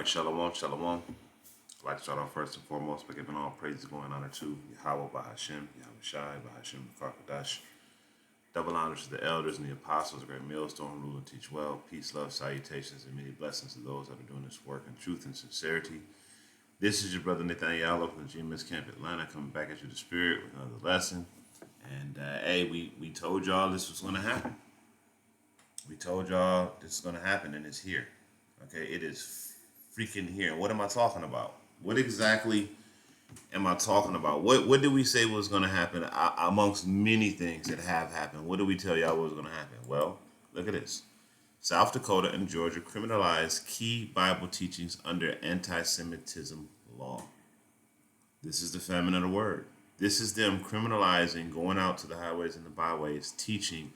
right, shalom, shalom. I'd like to start off first and foremost by giving all praises going honor to Yahweh Bahashem, Yahweh Shai, Bahashem, Karkadash. Double honors to the elders and the apostles, great millstone, rule and teach well. Peace, love, salutations, and many blessings to those that are doing this work in truth and sincerity. This is your brother Nathaniel from the GMS Camp Atlanta, coming back at you the spirit with another lesson. And hey, we told y'all this was going to happen. We told y'all this is going to happen, and it's here. Okay, it is freaking here. What am I talking about? What exactly am I talking about? What did we say was going to happen amongst many things that have happened? What did we tell y'all was going to happen? Well, look at this. South Dakota and Georgia criminalize key Bible teachings under anti-Semitism law. This is the famine of the word. This is them criminalizing, going out to the highways and the byways, teaching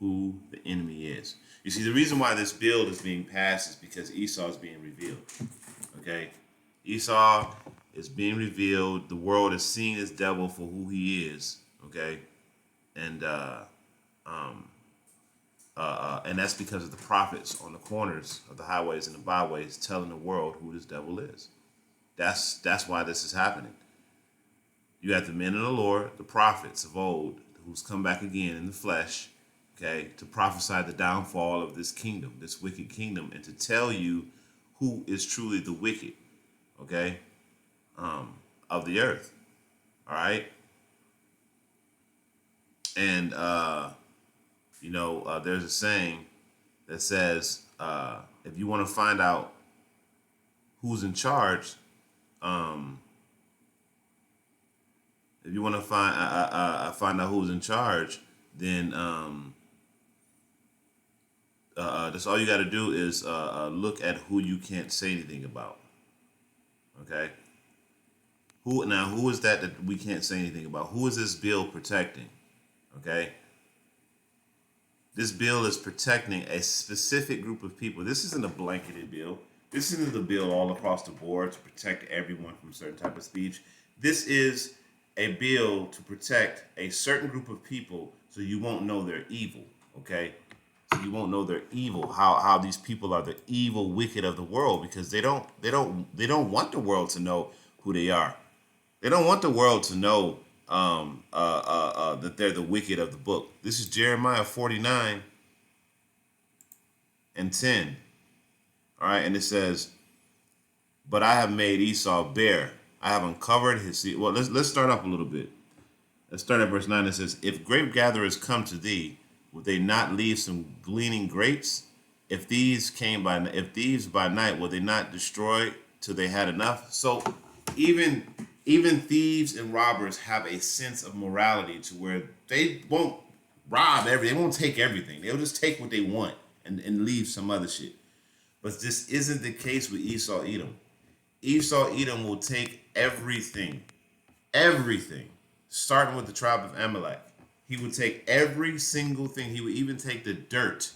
who the enemy is. You see, the reason why this bill is being passed is because Esau is being revealed. Okay? Esau is being revealed. The world is seeing this devil for who he is. Okay? And that's because of the prophets on the corners of the highways and the byways telling the world who this devil is. That's why this is happening. You have the men of the Lord, the prophets of old, who's come back again in the flesh, okay, to prophesy the downfall of this kingdom, this wicked kingdom, and to tell you who is truly the wicked, okay, of the earth. All right. And, there's a saying that says, if you want to find out who's in charge, if you want to find out who's in charge, then that's all you got to do is look at who you can't say anything about. Okay. Who is that we can't say anything about? Who is this bill protecting? Okay. This bill is protecting a specific group of people. This isn't a blanketed bill. This isn't a bill all across the board to protect everyone from a certain type of speech. This is a bill to protect a certain group of people so you won't know they're evil, okay? So you won't know they're evil, how these people are the evil, wicked of the world, because they don't want the world to know who they are. They don't want the world to know that they're the wicked of the book. This is Jeremiah 49 and 10. All right, and it says, "But I have made Esau bare. I have uncovered his seed." Well, let's start up a little bit. Let's start at verse 9. It says, "If grape gatherers come to thee, would they not leave some gleaning grapes? If thieves by night, will they not destroy till they had enough?" So even thieves and robbers have a sense of morality to where they won't rob everything. They won't take everything. They'll just take what they want and leave some other shit. But this isn't the case with Esau Edom. Esau Edom will take everything, starting with the tribe of Amalek. He would take every single thing. He would even take the dirt,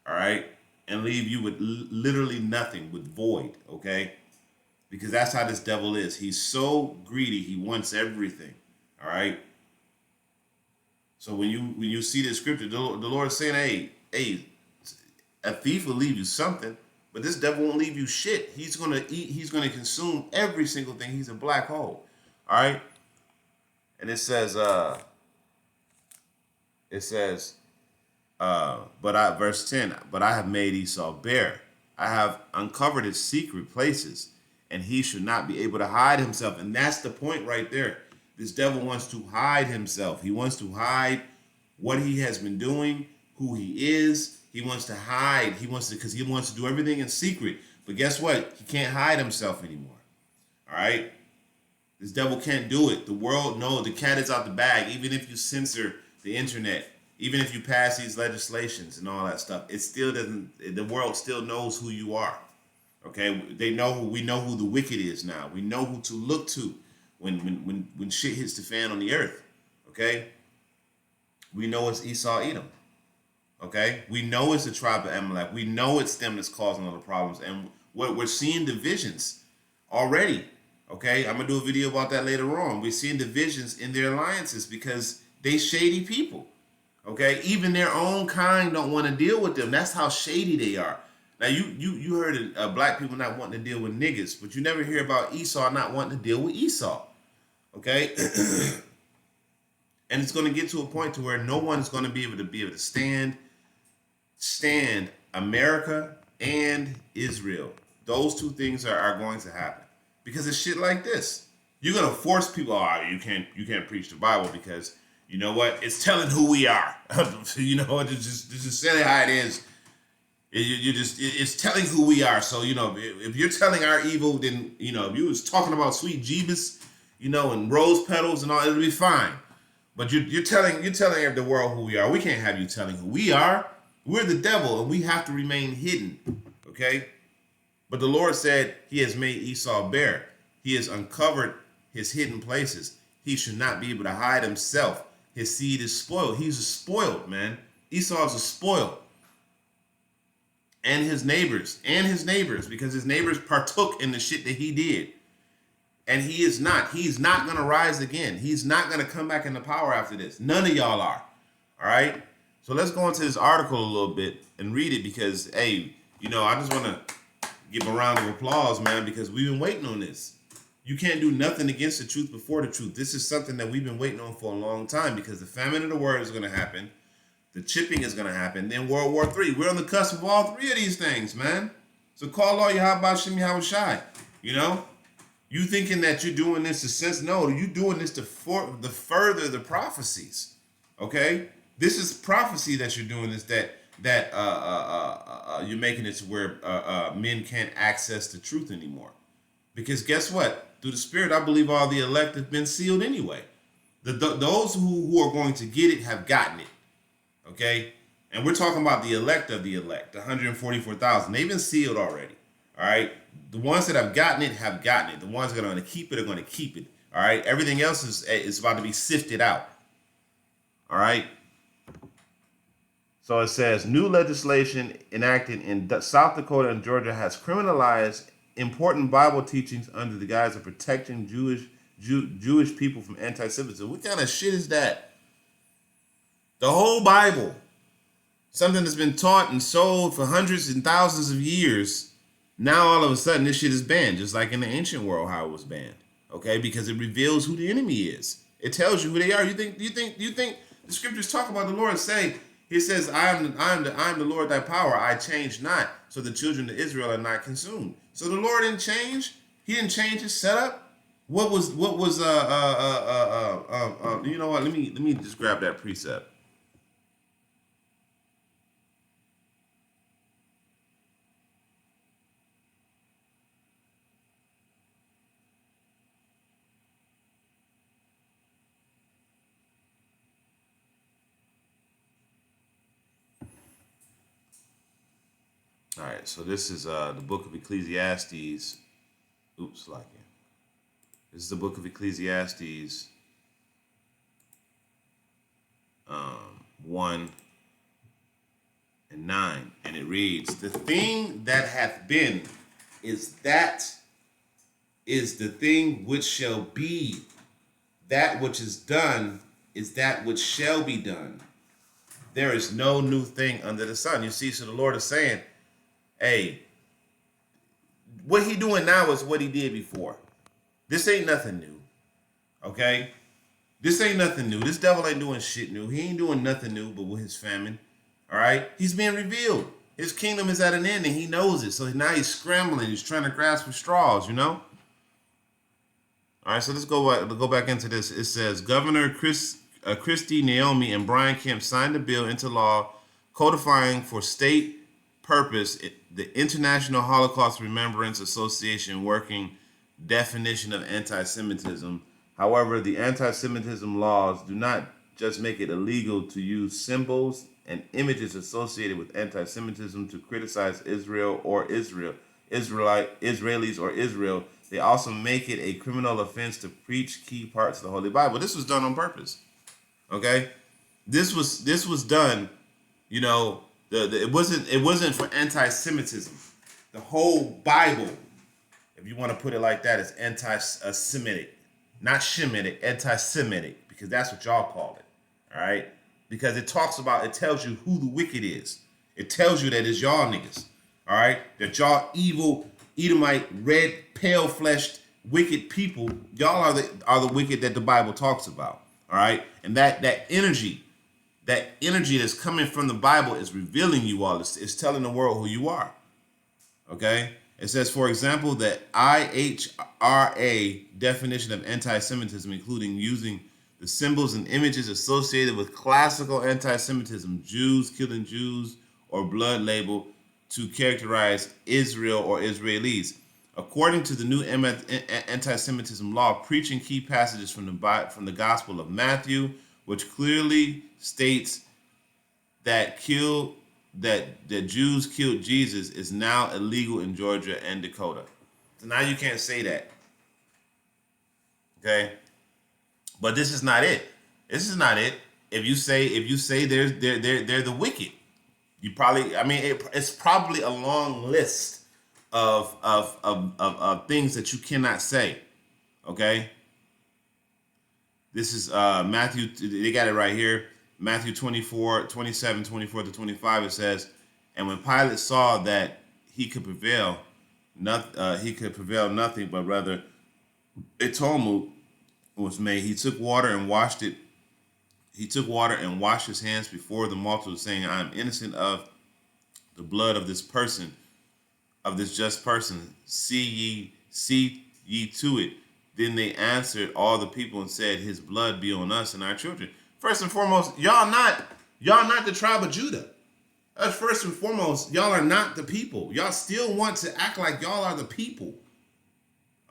all right, and leave you with literally nothing, with void, okay? Because that's how this devil is. He's so greedy, he wants everything, all right? So when you see the scripture, the Lord is saying, hey, a thief will leave you something, but this devil won't leave you shit. He's going to eat. He's going to consume every single thing. He's a black hole. All right. And it says, verse 10, "But I have made Esau bare. I have uncovered his secret places, and he should not be able to hide himself." And that's the point right there. This devil wants to hide himself. He wants to hide what he has been doing, who he is. He wants to hide. Because he wants to do everything in secret. But guess what? He can't hide himself anymore. All right? This devil can't do it. The world knows. The cat is out the bag. Even if you censor the internet, even if you pass these legislations and all that stuff, it still doesn't. The world still knows who you are. Okay? We know who the wicked is now. We know who to look to when shit hits the fan on the earth. Okay? We know it's Esau Edom. Okay, we know it's the tribe of Amalek. We know it's them that's causing all the problems, and we're seeing divisions already. Okay, I'm gonna do a video about that later on. We're seeing divisions in their alliances because they shady people. Okay, even their own kind don't want to deal with them. That's how shady they are. Now you heard of black people not wanting to deal with niggas, but you never hear about Esau not wanting to deal with Esau. Okay? And it's going to get to a point to where no one's going to be able to stand America and Israel. Those two things are going to happen because it's shit like this. You're going to force people, you can't preach the Bible because you know what? It's telling who we are. You know, it's just saying how it is. It's telling who we are. So, you know, if you're telling our evil, then, you know, if you was talking about sweet Jeebus, you know, and rose petals and all, it'll be fine. But you're telling the world who we are. We can't have you telling who we are. We're the devil, and we have to remain hidden. Okay? But the Lord said he has made Esau bare. He has uncovered his hidden places. He should not be able to hide himself. His seed is spoiled. He's a spoiled, man. Esau is a spoiled. And his neighbors, because his neighbors partook in the shit that he did. And he's not going to rise again. He's not going to come back into power after this. None of y'all are. All right? So let's go into this article a little bit and read it because, hey, you know, I just want to give a round of applause, man, because we've been waiting on this. You can't do nothing against the truth before the truth. This is something that we've been waiting on for a long time because the famine of the word is going to happen. The chipping is going to happen. Then World War III. We're on the cusp of all three of these things, man. So call all your Habashim Yahushai. You know? You thinking that you're doing this to sense? No, you're doing this to further the prophecies. Okay? This is prophecy that you're doing this that you're making it to where men can't access the truth anymore. Because guess what? Through the Spirit, I believe all the elect have been sealed anyway. Those who are going to get it have gotten it. Okay? And we're talking about the elect of the elect, the 144,000. They've been sealed already. All right? The ones that have gotten it have gotten it. The ones that are going to keep it are going to keep it. All right? Everything else is about to be sifted out. All right? So it says, new legislation enacted in South Dakota and Georgia has criminalized important Bible teachings under the guise of protecting Jewish people from anti-Semitism. What kind of shit is that? The whole Bible, something that's been taught and sold for hundreds and thousands of years, now all of a sudden this shit is banned, just like in the ancient world how it was banned. Okay, because it reveals who the enemy is. It tells you who they are. You think the scriptures talk about the Lord say, he says, I am the Lord thy power, I change not, so the children of Israel are not consumed. So the Lord didn't change. He didn't change his setup. What was you know what? Let me just grab that precept. All right, so this is the book of Ecclesiastes. Oops, like it. This is the book of Ecclesiastes 1 and 9. And it reads, the thing that hath been is the thing which shall be. That which is done is that which shall be done. There is no new thing under the sun. You see, so the Lord is saying, hey, what he doing now is what he did before. This ain't nothing new. Okay? This ain't nothing new. This devil ain't doing shit new. He ain't doing nothing new but with his famine. All right? He's being revealed. His kingdom is at an end and he knows it. So now he's scrambling. He's trying to grasp for straws, you know? All right, so let's go back into this. It says, Governor Christie, Naomi, and Brian Kemp signed a bill into law codifying for state purpose the International Holocaust Remembrance Association working definition of anti-Semitism. However, the anti-Semitism laws do not just make it illegal to use symbols and images associated with anti-Semitism to criticize Israel or Israelis or Israel. They also make it a criminal offense to preach key parts of the Holy Bible. This was done on purpose. Okay? This was done, you know, it wasn't for anti-Semitism. The whole Bible, if you want to put it like that, is anti-Semitic. Not Shemitic, anti-Semitic, because that's what y'all call it. All right? Because it tells you who the wicked is. It tells you that it's y'all niggas. All right, that y'all evil Edomite, red, pale-fleshed, wicked people. Y'all are the wicked that the Bible talks about. All right, and that energy that's coming from the Bible is revealing you all. It's telling the world who you are. Okay, it says, for example, that IHRA definition of anti-Semitism, including using the symbols and images associated with classical anti-Semitism, Jews killing Jews, or blood label to characterize Israel or Israelis. According to the new anti-Semitism law, preaching key passages from the Gospel of Matthew, which clearly states that Jews killed Jesus, is now illegal in Georgia and Dakota. So now you can't say that. Okay? But this is not it. This is not it. If you say they're the wicked, you probably, I mean, it's probably a long list of things that you cannot say. Okay? This is Matthew, they got it right here. Matthew 24, 27, 24 to 25, it says, and when Pilate saw that he could prevail nothing, but rather a tumult was made, he took water and washed his hands before the multitude, saying, I am innocent of the blood of this person, of this just person. See ye to it. Then they answered all the people and said, his blood be on us and our children. First and foremost, y'all not the tribe of Judah. That's first and foremost, y'all are not the people. Y'all still want to act like y'all are the people.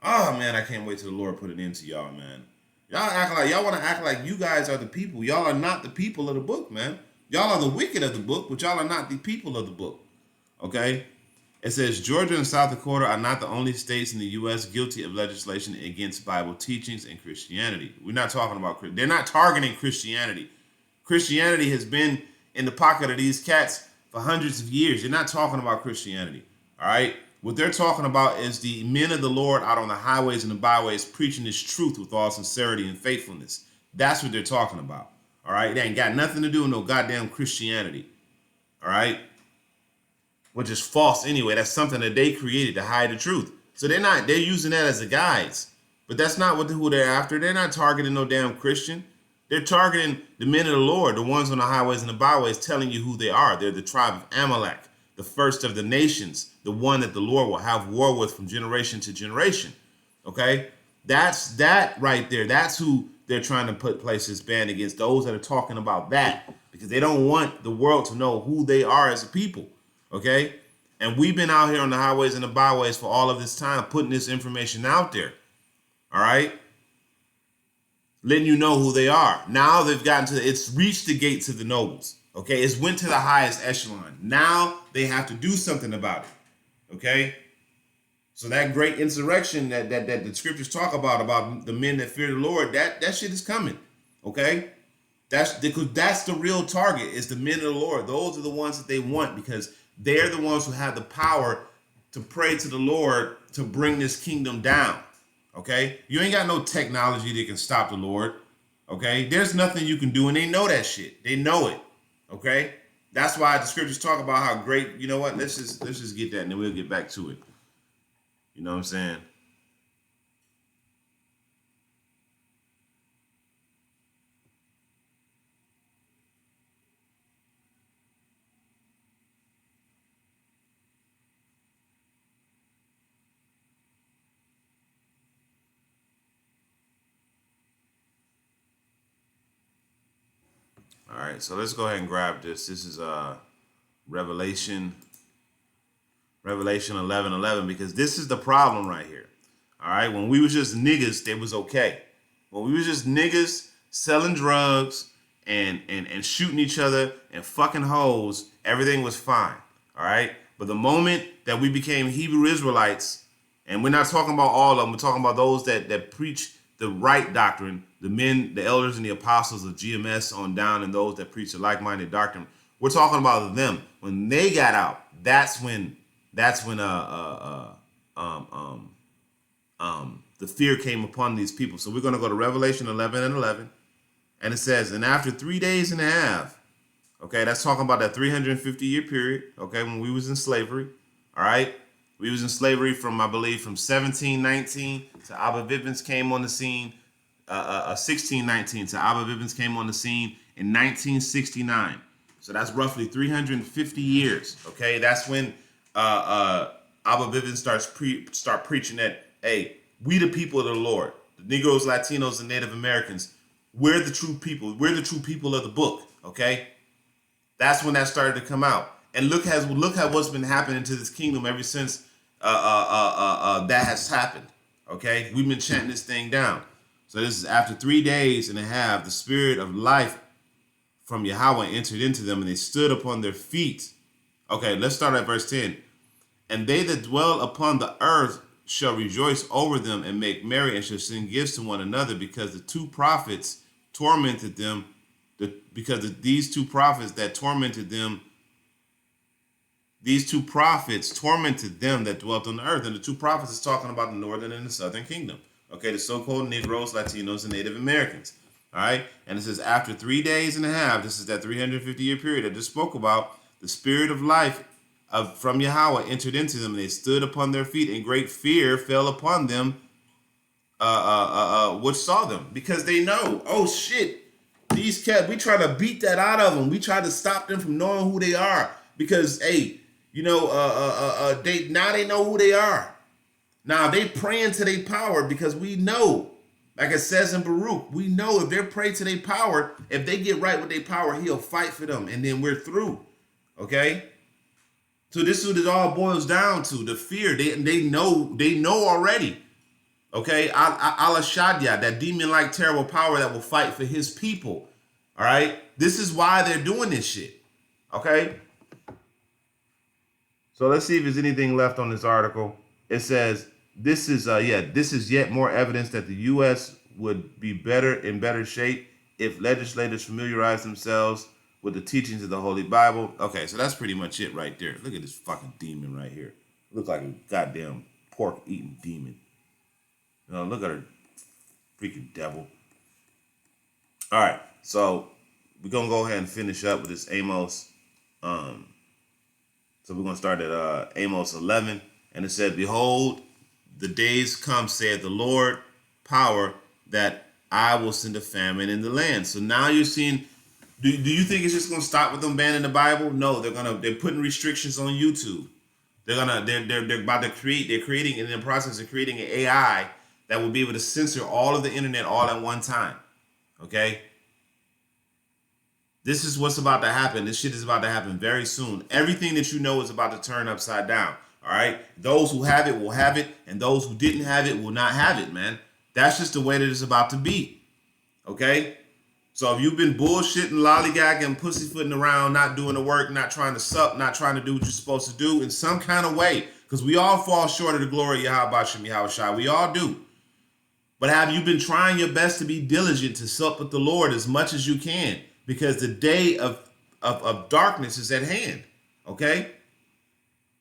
Oh man, I can't wait till the Lord put it into y'all, man. Y'all want to act like you guys are the people. Y'all are not the people of the book, man. Y'all are the wicked of the book, but y'all are not the people of the book. Okay? It says Georgia and South Dakota are not the only states in the U.S. guilty of legislation against Bible teachings and Christianity. We're not talking about, they're not targeting Christianity. Christianity has been in the pocket of these cats for hundreds of years. You're not talking about Christianity. All right? What they're talking about is the men of the Lord out on the highways and the byways preaching this truth with all sincerity and faithfulness. That's what they're talking about. All right? They ain't got nothing to do with no goddamn Christianity. All right? Which is false anyway. That's something that they created to hide the truth. So they're using that as a guise. But that's not who they're after. They're not targeting no damn Christian. They're targeting the men of the Lord, the ones on the highways and the byways, telling you who they are. They're the tribe of Amalek, the first of the nations, the one that the Lord will have war with from generation to generation. Okay? That's that right there. That's who they're trying to place this ban against, those that are talking about that, because they don't want the world to know who they are as a people. Okay? And we've been out here on the highways and the byways for all of this time, putting this information out there. All right? Letting you know who they are. Now they've it's reached the gates of the nobles. Okay? It's went to the highest echelon. Now they have to do something about it. Okay? So that great insurrection that the scriptures talk about the men that fear the Lord, that shit is coming. Okay? That's the real target, is the men of the Lord. Those are the ones that they want, because they're the ones who have the power to pray to the Lord to bring this kingdom down. Okay? You ain't got no technology that can stop the Lord. Okay? There's nothing you can do, and they know that shit. They know it. Okay? That's why the scriptures talk about how great, you know what? Let's just get that and then we'll get back to it. You know what I'm saying? All right, so let's go ahead and grab this. This is Revelation 11:11, because this is the problem right here. All right, when we was just niggas, it was okay. When we was just niggas selling drugs and shooting each other and fucking hoes, everything was fine. All right, but the moment that we became Hebrew Israelites, and we're not talking about all of them, we're talking about those that preach the right doctrine, the men, the elders, and the apostles of GMS on down, and those that preach the like-minded doctrine. We're talking about them. When they got out, that's when the fear came upon these people. So we're going to go to Revelation 11:11, and it says, and after 3 days and a half, okay, that's talking about that 350-year period, okay, when we was in slavery, All right. We was in slavery from, I believe, from 1719 to Abba Bivens came on the scene. 1619 to Abba Bivens came on the scene in 1969. So that's roughly 350 years. Okay, that's when Abba Bivens start preaching that, hey, we the people of the Lord, the Negroes, Latinos, and Native Americans, we're the true people. We're the true people of the book. Okay, that's when that started to come out. And look at what's been happening to this kingdom ever since that has happened. Okay, we've been chanting this thing down. So this is after 3 days and a half, the spirit of life from Yahweh entered into them, and they stood upon their feet. Okay, let's start at verse 10. And they that dwell upon the earth shall rejoice over them and make merry and shall send gifts to one another, because the two prophets tormented them. These two prophets tormented them that dwelt on the earth. And the two prophets is talking about the northern and the southern kingdom. Okay, the so-called Negroes, Latinos, and Native Americans. All right, and it says after 3 days and a half, this is that 350-year period I just spoke about, the spirit of life from Yahweh entered into them, and they stood upon their feet, and great fear fell upon them which saw them, because they know, oh shit, these cats, we try to beat that out of them. We try to stop them from knowing who they are, because hey, you know, they know who they are. Now they praying to their power, because we know, like it says in Baruch, we know if they're praying to their power, if they get right with their power, he'll fight for them, and then we're through. Okay, so this is what it all boils down to: the fear. They know already. Okay, Allah Shadia, that demon-like terrible power that will fight for his people. All right, this is why they're doing this shit. Okay, so let's see if there's anything left on this article. It says this is yet more evidence that the U.S. would be in better shape if legislators familiarize themselves with the teachings of the Holy Bible. Okay, so that's pretty much it right there. Look at this fucking demon right here. Looks like a goddamn pork-eating demon. You know, look at her freaking devil. All right, so we're going to go ahead and finish up with this Amos. So we're going to start at Amos 11. And it said, behold, the days come, saith the Lord, power, that I will send a famine in the land. So now you're seeing, do you think it's just going to stop with them banning the Bible? No, they're putting restrictions on YouTube. They're creating in the process of creating an AI that will be able to censor all of the internet all at one time. Okay? This is what's about to happen. This shit is about to happen very soon. Everything that you know is about to turn upside down. All right? Those who have it will have it, and those who didn't have it will not have it, man. That's just the way that it's about to be. Okay? So if you've been bullshitting, lollygagging, pussyfooting around, not doing the work, not trying to sup, not trying to do what you're supposed to do in some kind of way, because we all fall short of the glory of Yahweh Shem Yahweh Shai. We all do. But have you been trying your best to be diligent to sup with the Lord as much as you can? Because the day of darkness is at hand. Okay?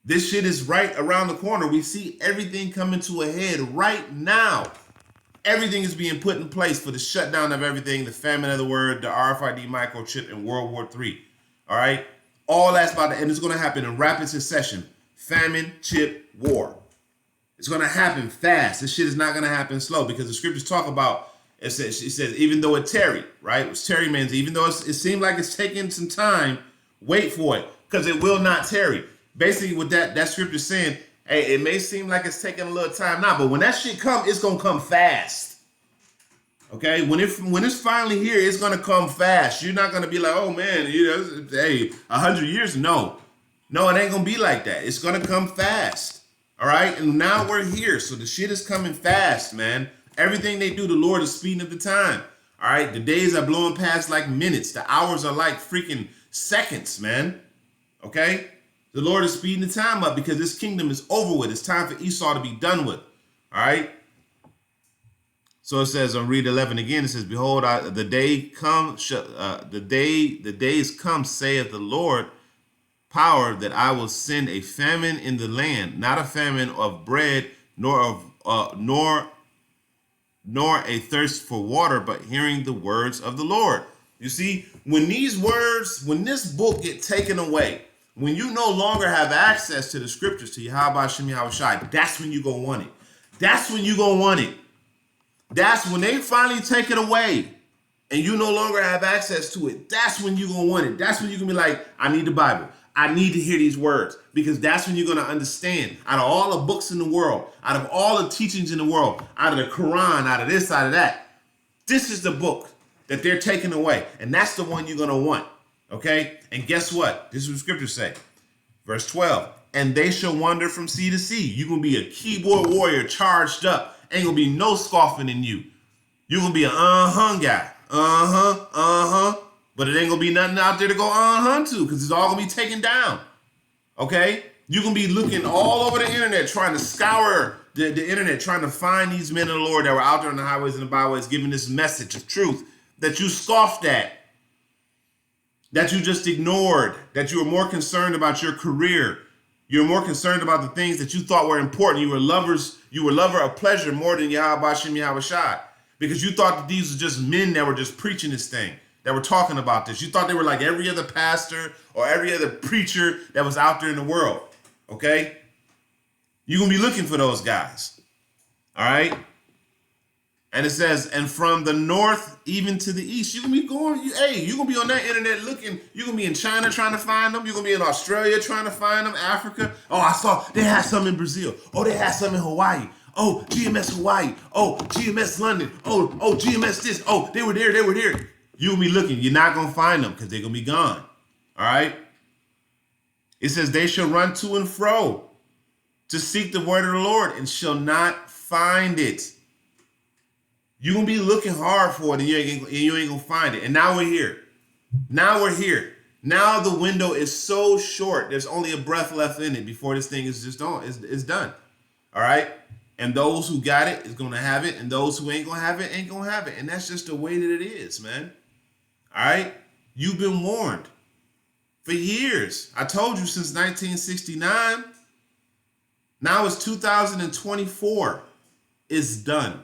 This shit is right around the corner. We see everything coming to a head right now. Everything is being put in place for the shutdown of everything, the famine of the word, the RFID microchip, and World War III. All right? All that's about to, and it's going to happen in rapid succession. Famine, chip, war. It's going to happen fast. This shit is not going to happen slow, because the scriptures talk about, it says even though it tarried, right? It was tarry means even though it seemed like it's taking some time, wait for it, because it will not tarry. Basically, what that scripture is saying, hey, it may seem like it's taking a little time now, but when that shit come, it's gonna come fast. Okay, when it's finally here, it's gonna come fast. You're not gonna be like, oh man, you know, hey, 100 years. No, it ain't gonna be like that. It's gonna come fast. All right, and now we're here, so the shit is coming fast, man. Everything they do, the Lord is speeding up the time. All right, the days are blowing past like minutes. The hours are like freaking seconds, man. Okay. The Lord is speeding the time up because this kingdom is over with. It's time for Esau to be done with. All right. So it says on read 11 again. It says, "Behold, the days come, saith the Lord, power, that I will send a famine in the land, not a famine of bread, nor a thirst for water, but hearing the words of the Lord." You see, when this book get taken away, When you no longer have access to the scriptures, to Yahweh Shem Yahweh Shai, that's when you're going to want it. That's when you're going to want it. That's when they finally take it away and you no longer have access to it. That's when you're going to want it. That's when you're going to be like, I need the Bible. I need to hear these words, because that's when you're going to understand. Out of all the books in the world, out of all the teachings in the world, out of the Quran, out of this, out of that, this is the book that they're taking away. And that's the one you're going to want. Okay? And guess what? This is what scriptures say. Verse 12. And they shall wander from sea to sea. You're going to be a keyboard warrior charged up. Ain't going to be no scoffing in you. You're going to be an guy. But it ain't going to be nothing out there to go to, because it's all going to be taken down. Okay? You're going to be looking all over the internet, trying to scour the internet, trying to find these men of the Lord that were out there on the highways and the byways giving this message of truth that you scoffed at, that you just ignored, that you were more concerned about your career. You're more concerned about the things that you thought were important. You were lover of pleasure more than Yahweh Shem Yahweh Shai, because you thought that these were just men that were just preaching this thing, that were talking about this. You thought they were like every other pastor or every other preacher that was out there in the world. Okay? You're going to be looking for those guys. All right? And it says, and from the north even to the east, you're going to be going, you're going to be on that internet looking. You're going to be in China trying to find them. You're going to be in Australia trying to find them, Africa. Oh, I saw they had some in Brazil. Oh, they had some in Hawaii. Oh, GMS Hawaii. Oh, GMS London. Oh, GMS this. Oh, they were there. You're going to be looking. You're not going to find them because they're going to be gone. All right? It says, they shall run to and fro to seek the word of the Lord and shall not find it. You're going to be looking hard for it and you ain't going to find it. And now we're here. Now the window is so short. There's only a breath left in it before this thing is just on. It's done. All right? And those who got it is going to have it. And those who ain't going to have it ain't going to have it. And that's just the way that it is, man. All right? You've been warned for years. I told you since 1969. Now it's 2024. It's done.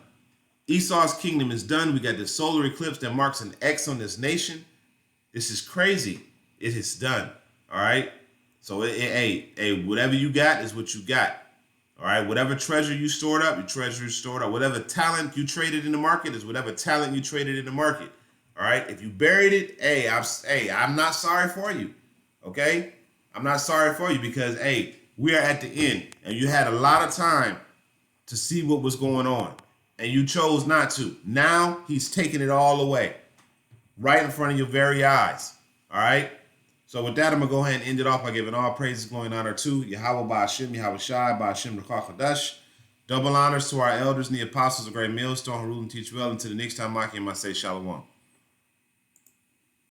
Esau's kingdom is done. We got the solar eclipse that marks an X on this nation. This is crazy. It is done. All right? So, whatever you got is what you got. All right? Whatever treasure you stored up, your treasure is stored up. Whatever talent you traded in the market is whatever talent you traded in the market. All right? If you buried it, I'm not sorry for you. Okay? I'm not sorry for you because, we are at the end. And you had a lot of time to see what was going on. And you chose not to. Now he's taking it all away. Right in front of your very eyes. All right? So with that, I'm going to go ahead and end it off by giving all praises, glory, and honor to Yahweh Ba'ashem, Yahweh Shai, Ba'ashem Rakakadash. Double honors to our elders and the apostles of Great Millstone who rule and teach well. Until the next time, I say Shalom.